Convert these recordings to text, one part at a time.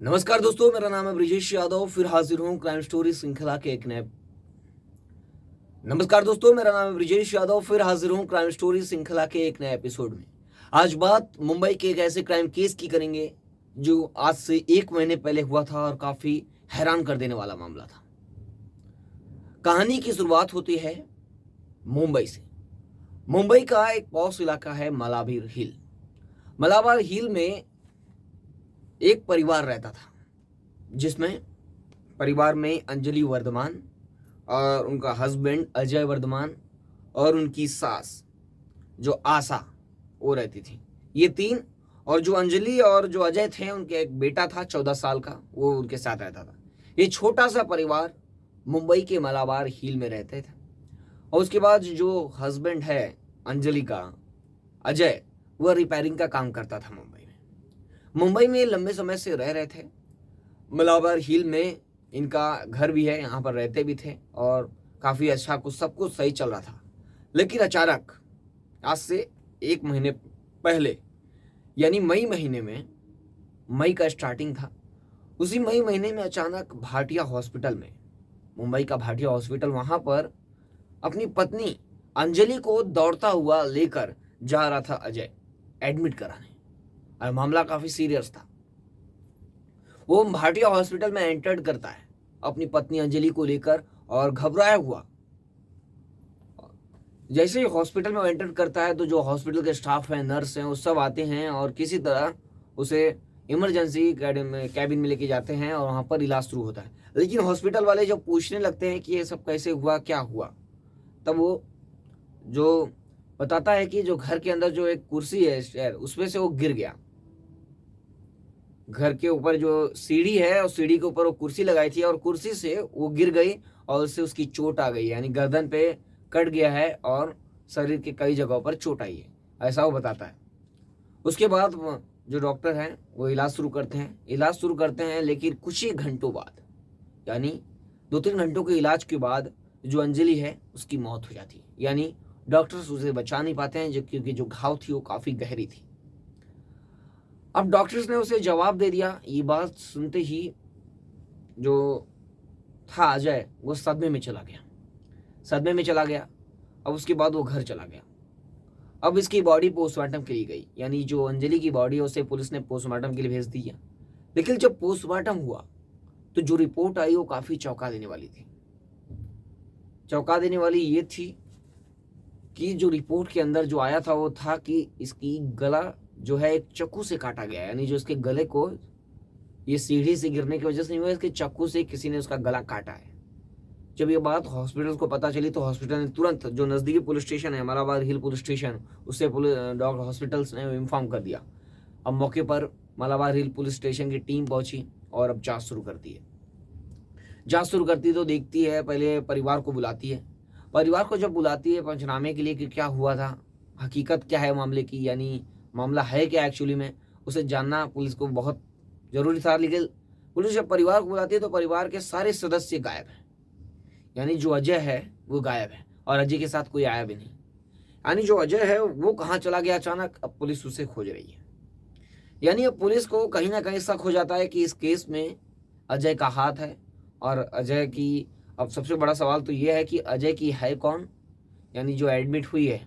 नमस्कार दोस्तों, मेरा नाम है ब्रिजेश यादव। फिर हाजिर हूँ क्राइम स्टोरी श्रृंखला के एक नए नमस्कार दोस्तों, मेरा नाम है ब्रिजेश यादव। फिर हाजिर हूँ क्राइम स्टोरी श्रृंखला के एक नए एपिसोड में। आज बात मुंबई के एक ऐसे क्राइम केस की करेंगे जो आज से 1 महीने पहले हुआ था और काफी हैरान कर देने वाला मामला था। कहानी की शुरुआत होती है मुंबई से। मुंबई का एक पॉश इलाका है मलाबार हिल। मलाबार हिल में एक परिवार रहता था, जिसमें परिवार में अंजलि वर्धमान और उनका हस्बैंड अजय वर्धमान और उनकी सास जो आशा वो रहती थी। ये तीन, और जो अंजलि और जो अजय थे उनके एक बेटा था 14 साल का, वो उनके साथ रहता था। ये छोटा सा परिवार मुंबई के मलाबार हिल में रहते थे। और उसके बाद जो हस्बैंड है अंजलि का, अजय, वह रिपेयरिंग का काम करता था मुंबई में लंबे समय से रह रहे थे। मलाबार हिल में इनका घर भी है, यहाँ पर रहते भी थे और काफ़ी अच्छा कुछ सब कुछ सही चल रहा था। लेकिन अचानक आज से 1 महीने पहले, यानी मई महीने में, मई का स्टार्टिंग था, उसी मई महीने में अचानक भाटिया हॉस्पिटल में, मुंबई का भाटिया हॉस्पिटल, वहाँ पर अपनी पत्नी अंजलि को दौड़ता हुआ लेकर जा रहा था अजय एडमिट कराने। और मामला काफ़ी सीरियस था। वो भाटिया हॉस्पिटल में एंटर्ड करता है अपनी पत्नी अंजलि को लेकर और घबराया हुआ। जैसे ही हॉस्पिटल में एंटर करता है तो जो हॉस्पिटल के स्टाफ हैं, नर्स हैं, वो सब आते हैं और किसी तरह उसे इमरजेंसी कैबिन में लेके जाते हैं और वहाँ पर इलाज शुरू होता है। लेकिन हॉस्पिटल वाले जब पूछने लगते हैं कि ये सब कैसे हुआ, क्या हुआ, तब वो जो बताता है कि जो घर के अंदर जो एक कुर्सी है उसमें से वो गिर गया। घर के ऊपर जो सीढ़ी है और सीढ़ी के ऊपर वो कुर्सी लगाई थी और कुर्सी से वो गिर गई और उससे उसकी चोट आ गई, यानी गर्दन पे कट गया है और शरीर के कई जगहों पर चोट आई है, ऐसा वो बताता है। उसके बाद जो डॉक्टर हैं वो इलाज शुरू करते हैं। लेकिन कुछ ही घंटों बाद, यानी 2-3 घंटों के इलाज के बाद, जो अंजलि है उसकी मौत हो जाती है। यानी डॉक्टर्स उसे बचा नहीं पाते हैं, क्योंकि जो घाव थी वो काफ़ी गहरी थी। अब डॉक्टर्स ने उसे जवाब दे दिया। ये बात सुनते ही जो था अजय, वो सदमे में चला गया। अब उसके बाद वो घर चला गया। अब इसकी बॉडी पोस्टमार्टम के लिए गई, यानी जो अंजलि की बॉडी है उसे पुलिस ने पोस्टमार्टम के लिए भेज दिया। लेकिन जब पोस्टमार्टम हुआ तो जो रिपोर्ट आई वो काफ़ी चौंका देने वाली थी। चौंका देने वाली ये थी कि जो रिपोर्ट के अंदर जो आया था वो था कि इसकी गला जो है एक चाकू से काटा गया है, यानी जो इसके गले को, ये सीढ़ी से गिरने की वजह से नहीं हुआ, इसके चाकू से किसी ने उसका गला काटा है। जब ये बात हॉस्पिटल को पता चली तो हॉस्पिटल ने तुरंत जो नज़दीकी पुलिस स्टेशन है, मलाबार हिल पुलिस स्टेशन, उससे डॉक्टर हॉस्पिटल्स ने इन्फॉर्म कर दिया। अब मौके पर मलाबार हिल पुलिस स्टेशन की टीम पहुंची और अब जाँच शुरू करती है तो देखती है, पहले परिवार को बुलाती है। परिवार को जब बुलाती है पंचनामे के लिए कि क्या हुआ था, हकीकत क्या है मामले की, यानी मामला है क्या एक्चुअली में, उसे जानना पुलिस को बहुत ज़रूरी था। लेकिन पुलिस जब परिवार को बुलाती है तो परिवार के सारे सदस्य गायब हैं, यानी जो अजय है वो गायब है और अजय के साथ कोई आया भी नहीं। यानी जो अजय है वो कहाँ चला गया अचानक, अब पुलिस उसे खोज रही है। यानी अब पुलिस को कहीं ना कहीं शक हो जाता है कि इस केस में अजय का हाथ है। और अजय की, अब सबसे बड़ा सवाल तो ये है कि अजय की है कौन, यानी जो एडमिट हुई है,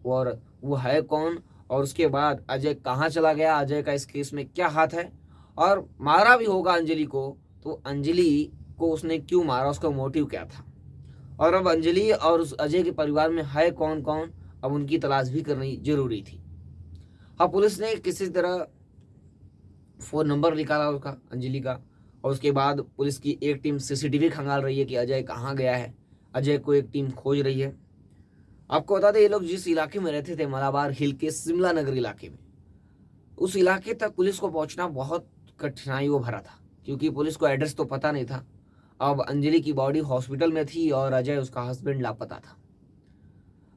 और वो है कौन, और उसके बाद अजय कहाँ चला गया, अजय का इस केस में क्या हाथ है, और मारा भी होगा अंजलि को तो अंजलि को उसने क्यों मारा, उसका मोटिव क्या था। और अब अंजलि और उस अजय के परिवार में है कौन कौन, अब उनकी तलाश भी करनी जरूरी थी। अब पुलिस ने किसी तरह फ़ोन नंबर निकाला उसका, अंजलि का, और उसके बाद पुलिस की एक टीम सीसीटीवी खंगाल रही है कि अजय कहाँ गया है। अजय को एक टीम खोज रही है। आपको बता दें, ये लोग जिस इलाके में रहते थे, मलाबार हिल के शिमला नगर इलाके में, उस इलाके तक पुलिस को पहुंचना बहुत कठिनाइयों भरा था, क्योंकि पुलिस को एड्रेस तो पता नहीं था। अब अंजलि की बॉडी हॉस्पिटल में थी और अजय, उसका हस्बैंड, लापता था।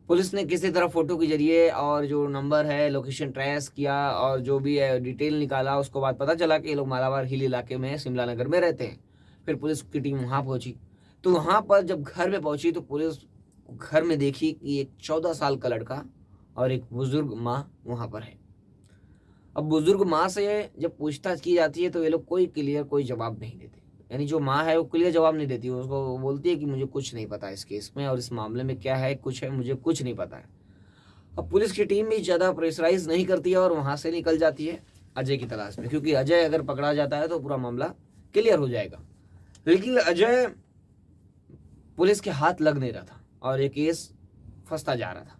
पुलिस ने किसी तरह फोटो के जरिए और जो नंबर है लोकेशन ट्रेस किया और जो भी है डिटेल निकाला। उसको बाद पता चला कि ये लोग मलाबार हिल इलाके में शिमला नगर में रहते हैं। फिर पुलिस की टीम वहाँ पहुंची। तो वहाँ पर जब घर में पहुंची तो पुलिस घर में देखी कि एक 14 साल का लड़का और एक बुजुर्ग माँ वहाँ पर है। अब बुजुर्ग माँ से जब पूछताछ की जाती है तो ये लोग कोई क्लियर कोई जवाब नहीं देते, यानी जो माँ है वो क्लियर जवाब नहीं देती, उसको वो बोलती है कि मुझे कुछ नहीं पता इस केस में और इस मामले में क्या है कुछ है मुझे कुछ नहीं पता है। अब पुलिस की टीम भी ज़्यादा प्रेशराइज नहीं करती है और वहाँ से निकल जाती है अजय की तलाश में, क्योंकि अजय अगर पकड़ा जाता है तो पूरा मामला क्लियर हो जाएगा। लेकिन अजय पुलिस के हाथ लग नहीं रहा था और ये केस फंसता जा रहा था।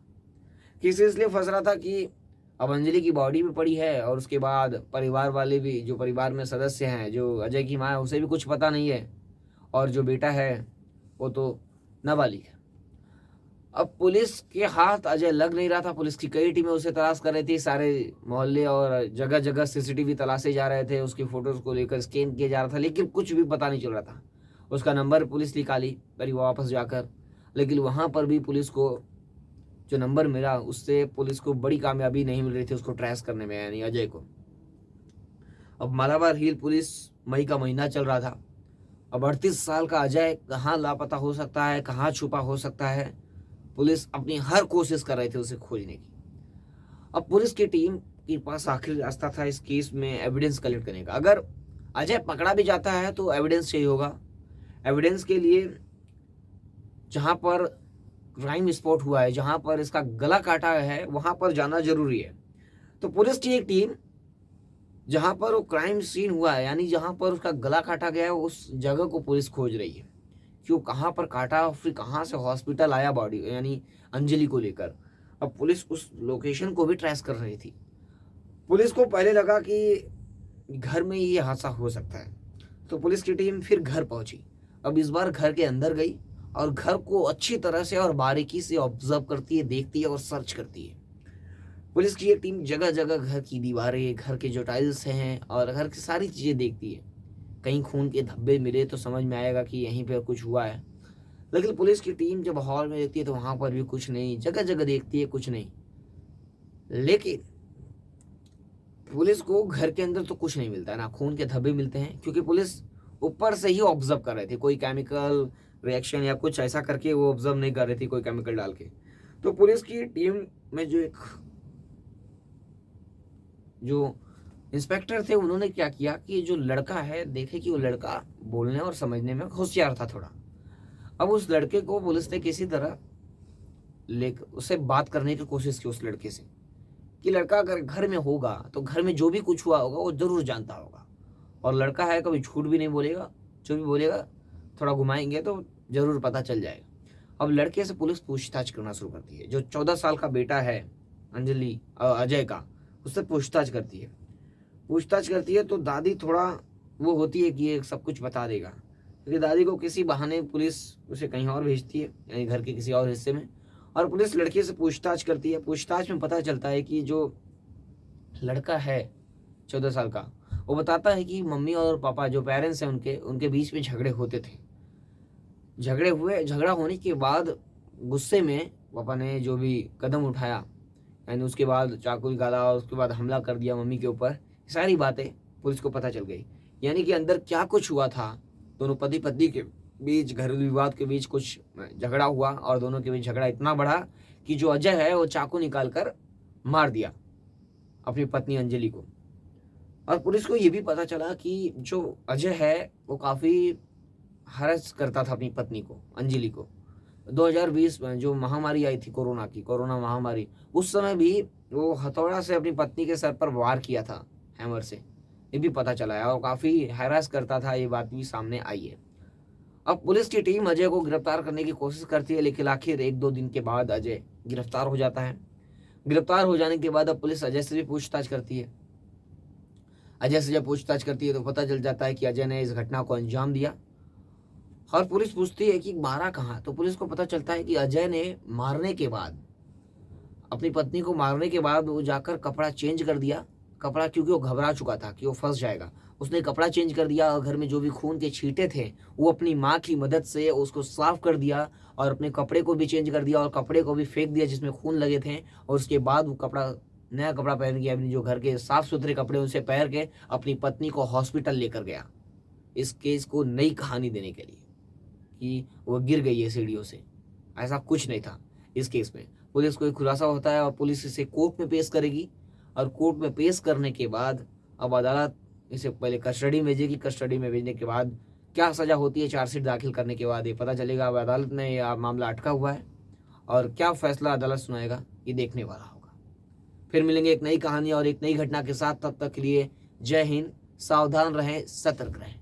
केस इसलिए फंस रहा था कि अब अंजलि की बॉडी भी पड़ी है और उसके बाद परिवार वाले भी, जो परिवार में सदस्य हैं, जो अजय की माँ है उसे भी कुछ पता नहीं है और जो बेटा है वो तो नाबालिग है। अब पुलिस के हाथ अजय लग नहीं रहा था, पुलिस की कई टीमें उसे तलाश कर रही थी, सारे मोहल्ले और जगह जगह सीसीटीवी तलाशे जा रहे थे, उसकी फोटोज को लेकर स्कैन किया जा रहा था, लेकिन कुछ भी पता नहीं चल रहा था। उसका नंबर पुलिस निकाली परिवार वापस जाकर, लेकिन वहाँ पर भी पुलिस को जो नंबर मिला उससे पुलिस को बड़ी कामयाबी नहीं मिल रही थी उसको ट्रेस करने में, यानी अजय को। अब मालाबार हिल पुलिस, मई का महीना चल रहा था। अब 38 साल का अजय कहाँ लापता हो सकता है, कहाँ छुपा हो सकता है, पुलिस अपनी हर कोशिश कर रही थी उसे खोजने की। अब पुलिस की टीम के पास आखिरी रास्ता था इस केस में एविडेंस कलेक्ट करने का। अगर अजय पकड़ा भी जाता है तो एविडेंस चाहिए होगा। एविडेंस के लिए जहां पर क्राइम स्पॉट हुआ है, जहां पर इसका गला काटा है, वहां पर जाना जरूरी है। तो पुलिस की एक टीम जहां पर वो क्राइम सीन हुआ है, यानी जहां पर उसका गला काटा गया है, उस जगह को पुलिस खोज रही है कि वो कहाँ पर काटा, फिर कहाँ से हॉस्पिटल आया बॉडी, यानी अंजलि को लेकर। अब पुलिस उस लोकेशन को भी ट्रेस कर रही थी। पुलिस को पहले लगा कि घर में ये हादसा हो सकता है, तो पुलिस की टीम फिर घर पहुंची। अब इस बार घर के अंदर गई और घर को अच्छी तरह से और बारीकी से ऑब्जर्व करती है, देखती है और सर्च करती है। पुलिस की ये टीम जगह जगह घर की दीवारें, घर के जो टाइल्स हैं और घर की सारी चीज़ें देखती है। कहीं खून के धब्बे मिले तो समझ में आएगा कि यहीं पर कुछ हुआ है। लेकिन पुलिस की टीम जब हॉल में देखती है तो वहां पर भी कुछ नहीं, जगह जगह देखती है कुछ नहीं। लेकिन पुलिस को घर के अंदर तो कुछ नहीं मिलता है, ना खून के धब्बे मिलते हैं, क्योंकि पुलिस ऊपर से ही ऑब्जर्व कर रही थी, कोई केमिकल रिएक्शन या कुछ ऐसा करके वो ऑब्जर्व नहीं कर रही थी कोई केमिकल डाल के। तो पुलिस की टीम में जो इंस्पेक्टर थे उन्होंने क्या किया कि जो लड़का है देखे कि वो लड़का बोलने और समझने में होशियार था थोड़ा। अब उस लड़के को पुलिस ने किसी तरह लेकर उससे बात करने की कोशिश की उस लड़के से, कि लड़का अगर घर में होगा तो घर में जो भी कुछ हुआ होगा वो जरूर जानता होगा, और लड़का है कभी झूठ भी नहीं बोलेगा, जो भी बोलेगा थोड़ा घुमाएंगे तो जरूर पता चल जाएगा। अब लड़के से पुलिस पूछताछ करना शुरू करती है। जो 14 साल का बेटा है अंजलि अजय का, उससे पूछताछ करती है। पूछताछ करती है तो दादी थोड़ा वो होती है कि ये सब कुछ बता देगा, क्योंकि दादी को किसी बहाने पुलिस उसे कहीं और भेजती है, यानी घर के किसी और हिस्से में, और पुलिस लड़के से पूछताछ करती है। पूछताछ में पता चलता है कि जो लड़का है 14 साल का, वो बताता है कि मम्मी और पापा जो पेरेंट्स हैं उनके बीच में झगड़े होते थे। झगड़ा होने के बाद गुस्से में पापा ने जो भी कदम उठाया, यानी उसके बाद चाकू निकाला और उसके बाद हमला कर दिया मम्मी के ऊपर, सारी बातें पुलिस को पता चल गई। यानी कि अंदर क्या कुछ हुआ था, दोनों पति पत्नी के बीच, घरेलू विवाद के बीच कुछ झगड़ा हुआ और दोनों के बीच झगड़ा इतना बढ़ा कि जो अजय है वो चाकू निकाल कर मार दिया अपनी पत्नी अंजलि को। और पुलिस को ये भी पता चला कि जो अजय है वो काफ़ी हरस करता था अपनी पत्नी को, अंजलि को। 2020 में जो महामारी आई थी कोरोना महामारी, उस समय भी वो हथौड़ा से अपनी पत्नी के सर पर वार किया था, हैमर से, ये भी पता चला है, और काफ़ी हैरास करता था, ये बात भी सामने आई है। अब पुलिस की टीम अजय को गिरफ्तार करने की कोशिश करती है, लेकिन आखिर 1-2 दिन के बाद अजय गिरफ्तार हो जाता है। गिरफ्तार हो जाने के बाद अब पुलिस अजय से भी पूछताछ करती है। अजय से जब पूछताछ करती है तो पता चल जाता है कि अजय ने इस घटना को अंजाम दिया। और पुलिस पूछती है कि मारा कहाँ, तो पुलिस को पता चलता है कि अजय ने मारने के बाद, अपनी पत्नी को मारने के बाद वो जाकर कपड़ा चेंज कर दिया, कपड़ा, क्योंकि वो घबरा चुका था कि वो फंस जाएगा। उसने कपड़ा चेंज कर दिया और घर में जो भी खून के छींटे थे वो अपनी माँ की मदद से उसको साफ कर दिया, और अपने कपड़े को भी चेंज कर दिया और कपड़े को भी फेंक दिया जिसमें खून लगे थे। और उसके बाद वो नया कपड़ा पहन के, अपनी जो घर के साफ सुथरे कपड़े उनसे पहन के अपनी पत्नी को हॉस्पिटल लेकर गया, इस केस को नई कहानी देने के लिए कि वो गिर गई है सीढ़ियों से। ऐसा कुछ नहीं था इस केस में। पुलिस को एक खुलासा होता है और पुलिस इसे कोर्ट में पेश करेगी, और कोर्ट में पेश करने के बाद अब अदालत इसे पहले कस्टडी में भेजेगी। कस्टडी में भेजने के बाद क्या सज़ा होती है, चार्जशीट दाखिल करने के बाद ये पता चलेगा। अब अदालत में यह मामला अटका हुआ है और क्या फैसला अदालत सुनाएगा ये देखने वाला होगा। फिर मिलेंगे एक नई कहानी और एक नई घटना के साथ। तब तक के लिए जय हिंद। सावधान रहें, सतर्क रहें।